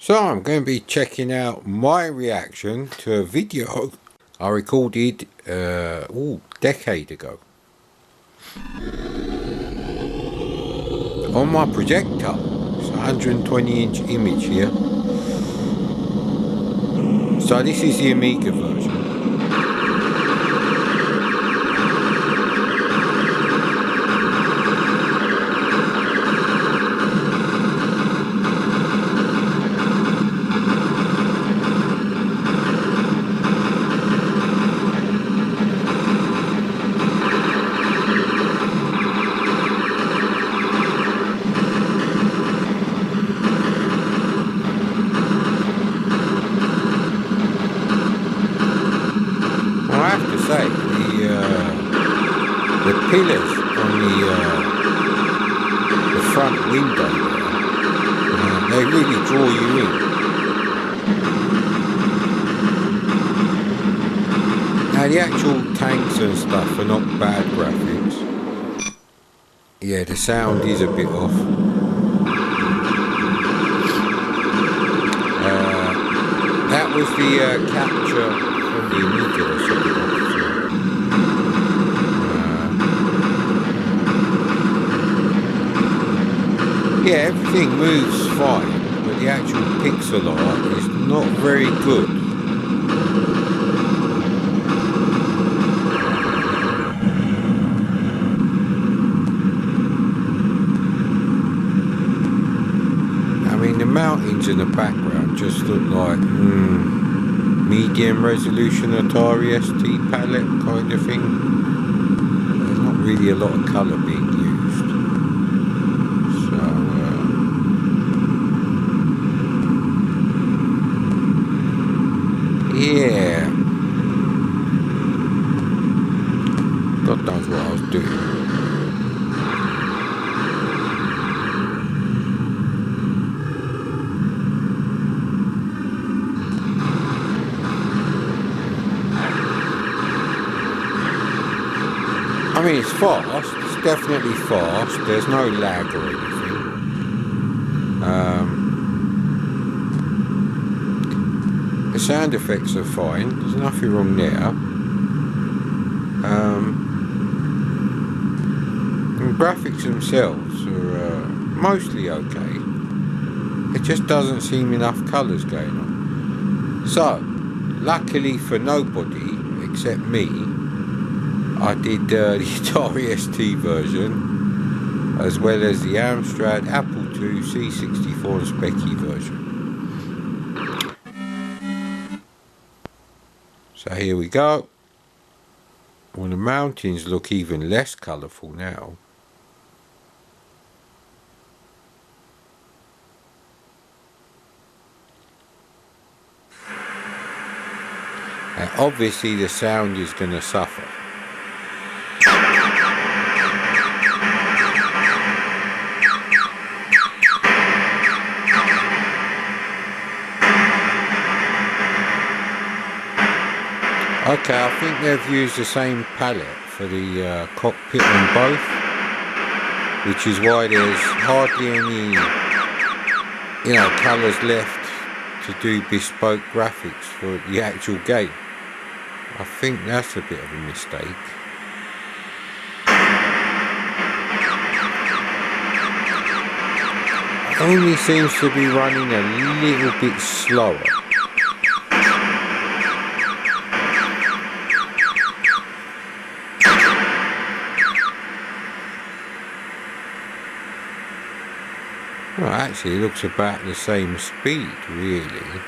So I'm going to be checking out my reaction to a video I recorded decade ago on my projector. It's a 120-inch image here. So this is the Amiga version. I have to say, the pillars on the front window there, they really draw you in. Now the actual tanks and stuff are not bad graphics. Yeah, the sound is a bit off. That was the capture from the Amiga or something. Yeah, everything moves fine, but the actual pixel art is not very good. I mean, the mountains in the background just look like medium resolution Atari ST palette kind of thing. There's not really a lot of colour being used. So, yeah. God knows what I was doing. I mean, it's fast, it's definitely fast, there's no lag or anything. The sound effects are fine, there's nothing wrong there. The graphics themselves are mostly okay. It just doesn't seem enough colours going on. So, luckily for nobody except me, I did the Atari ST version, as well as the Amstrad Apple II C64 and Speccy version. So here we go. Well, the mountains look even less colourful now. And obviously the sound is going to suffer. Okay, I think they've used the same palette for the cockpit on both, which is why there's hardly any, colours left to do bespoke graphics for the actual game. I think that's a bit of a mistake. It only seems to be running a little bit slower. Well, actually it looks about the same speed, really.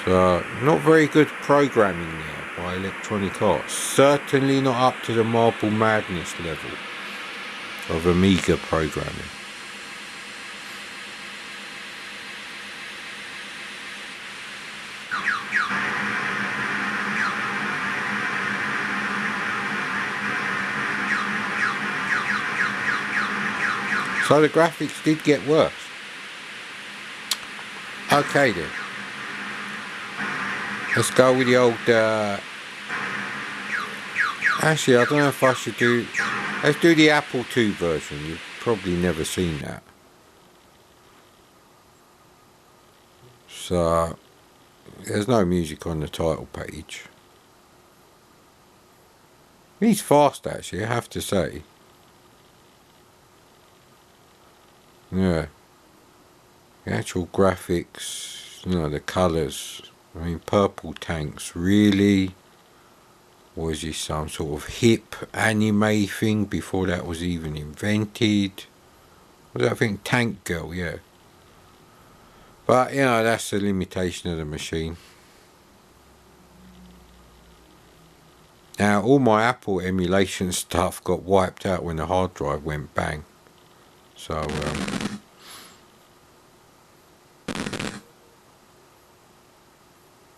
So, not very good programming there by Electronic Arts. Certainly not up to the Marble Madness level of Amiga programming. So the graphics did get worse. Okay then. Let's go with the old... Actually, I don't know if I should do... Let's do the Apple II version. You've probably never seen that. So there's no music on the title page. He's fast actually, I have to say. Yeah. The actual graphics, you know, the colours. I mean, purple tanks, really? Was this some sort of hip anime thing before that was even invented? Was that, I think, Tank Girl, yeah. But, you know, that's the limitation of the machine. Now, all my Apple emulation stuff got wiped out when the hard drive went bang. So,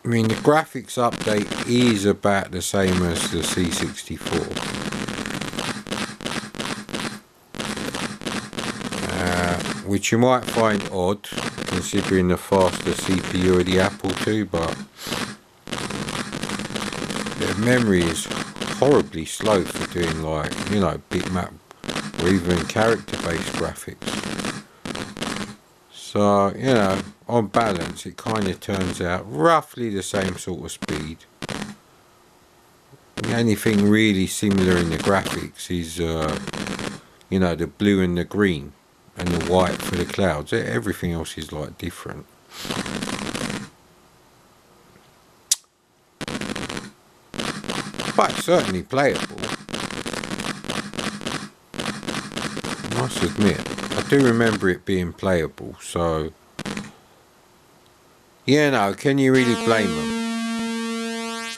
I mean, the graphics update is about the same as the C64. Which you might find odd, considering the faster CPU of the Apple II, but the memory is horribly slow for doing, like, you know, bitmap or even character-based graphics. So, you know, on balance, it kind of turns out roughly the same sort of speed. The only thing really similar in the graphics is, you know, the blue and the green and the white for the clouds. Everything else is like different. But certainly playable. I must admit, I do remember it being playable, so... Yeah, no, can you really blame them?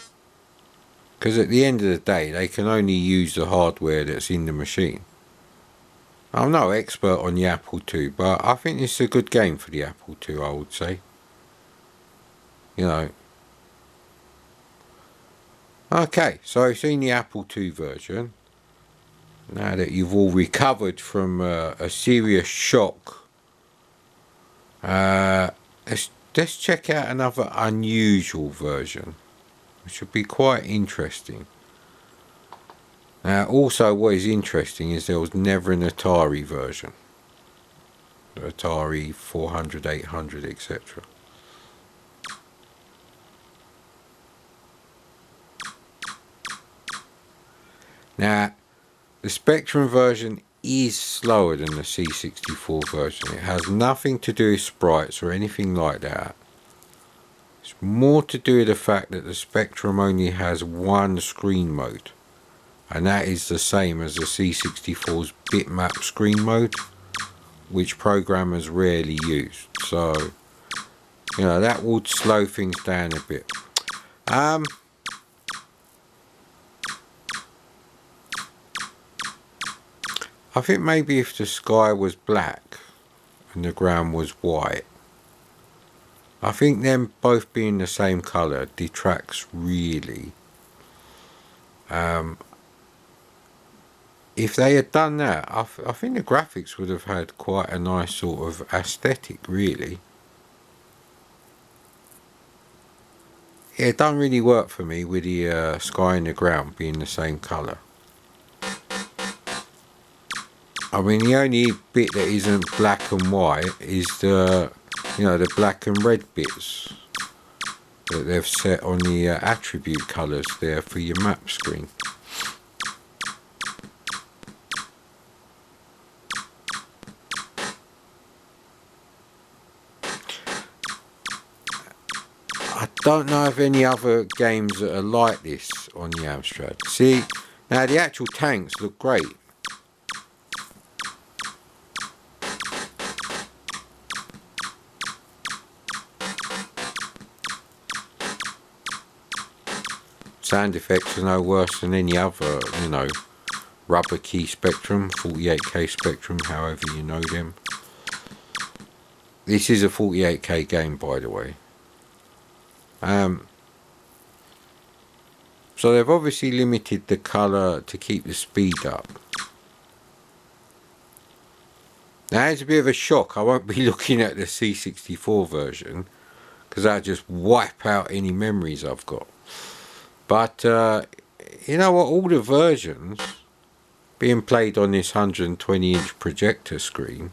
Because at the end of the day, they can only use the hardware that's in the machine. I'm no expert on the Apple II, but I think it's a good game for the Apple II, I would say. You know. Okay, so I've seen the Apple II version. Now that you've all recovered from a serious shock, let's check out another unusual version, which would be quite interesting. Now, also what is interesting is there was never an Atari version. The Atari 400, 800, etc. Now, the Spectrum version is slower than the C64 version. It has nothing to do with sprites or anything like that. It's more to do with the fact that the Spectrum only has one screen mode. And that is the same as the C64's bitmap screen mode, which programmers rarely use. So, you know, that would slow things down a bit. I think maybe if the sky was black and the ground was white, I think them both being the same colour detracts really. If they had done that, I think the graphics would have had quite a nice sort of aesthetic, really. Yeah, it don't really work for me with the sky and the ground being the same colour. I mean, the only bit that isn't black and white is the, you know, the black and red bits that they've set on the attribute colours there for your map screen. I don't know of any other games that are like this on the Amstrad. See, now the actual tanks look great. Sound effects are no worse than any other, you know, rubber key Spectrum, 48K Spectrum, however you know them. This is a 48K game, by the way. So they've obviously limited the colour to keep the speed up. Now it's a bit of a shock. I won't be looking at the C64 version because that'll just wipe out any memories I've got. But you know what, all the versions being played on this 120-inch projector screen,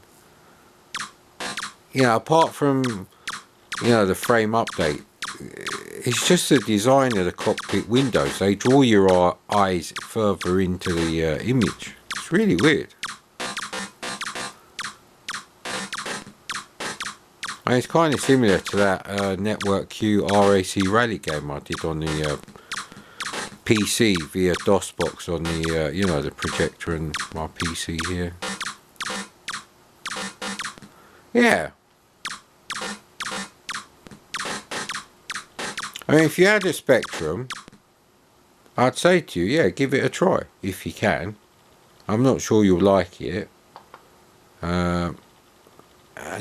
you know, apart from you know, the frame update. It's just the design of the cockpit windows. They draw your eyes further into the image. It's really weird. And it's kind of similar to that Network Q RAC rally game I did on the PC via DOSBox on the, you know, the projector and my PC here. Yeah. I mean, if you had a Spectrum, I'd say to you, yeah, give it a try, if you can. I'm not sure you'll like it. I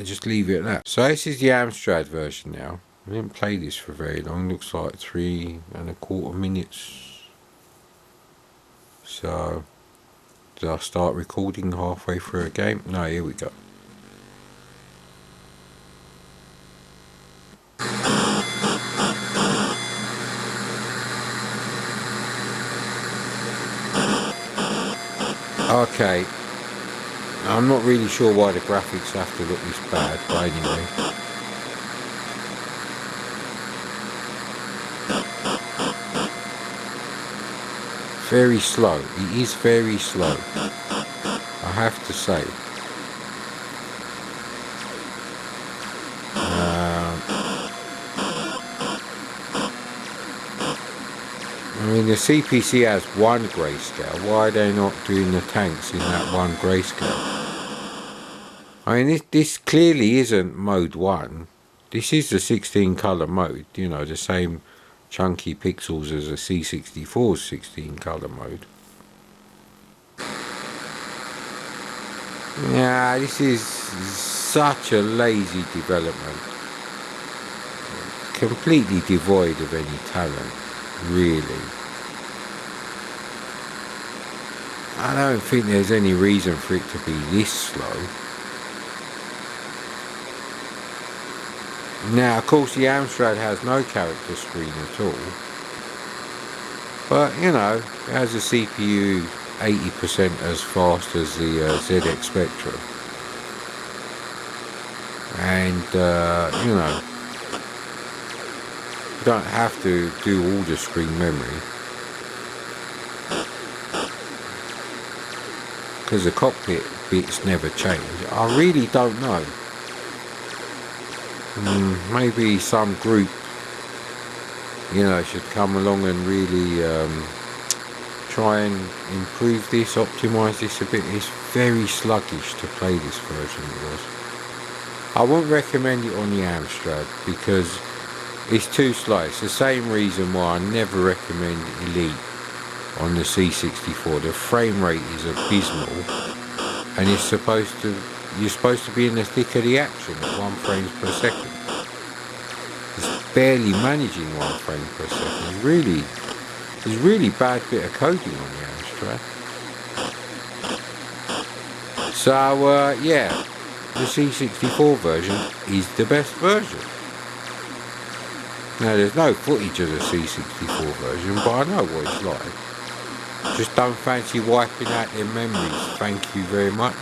just leave it at that. So this is the Amstrad version now. I didn't play this for very long. Looks like 3¼ minutes. So, did I start recording halfway through a game? No, here we go. Okay, I'm not really sure why the graphics have to look this bad, but anyway. Very slow, it is very slow, I have to say. I mean, the CPC has one grayscale. Why are they not doing the tanks in that one grayscale? I mean, this clearly isn't mode 1. This is the 16 colour mode, you know, the same chunky pixels as a C64's 16 colour mode. Yeah, this is such a lazy development. Completely devoid of any talent. Really, I don't think there's any reason for it to be this slow. Now, of course, the Amstrad has no character screen at all, but you know, it has a CPU 80% as fast as the ZX Spectrum, and you know, you don't have to do all the screen memory, because the cockpit bits never change. I really don't know. Maybe some group, you know, should come along and really try and improve this, optimise this a bit. It's very sluggish to play this version of this. I wouldn't recommend it on the Amstrad because it's too slow. It's the same reason why I never recommend Elite on the C64. The frame rate is abysmal, and you're supposed to be in the thick of the action at 1 frame per second. It's barely managing 1 frame per second. It's really bad bit of coding on the Amstrad. So yeah, the C64 version is the best version. Now, there's no footage of the C64 version, but I know what it's like. Just don't fancy wiping out their memories. Thank you very much.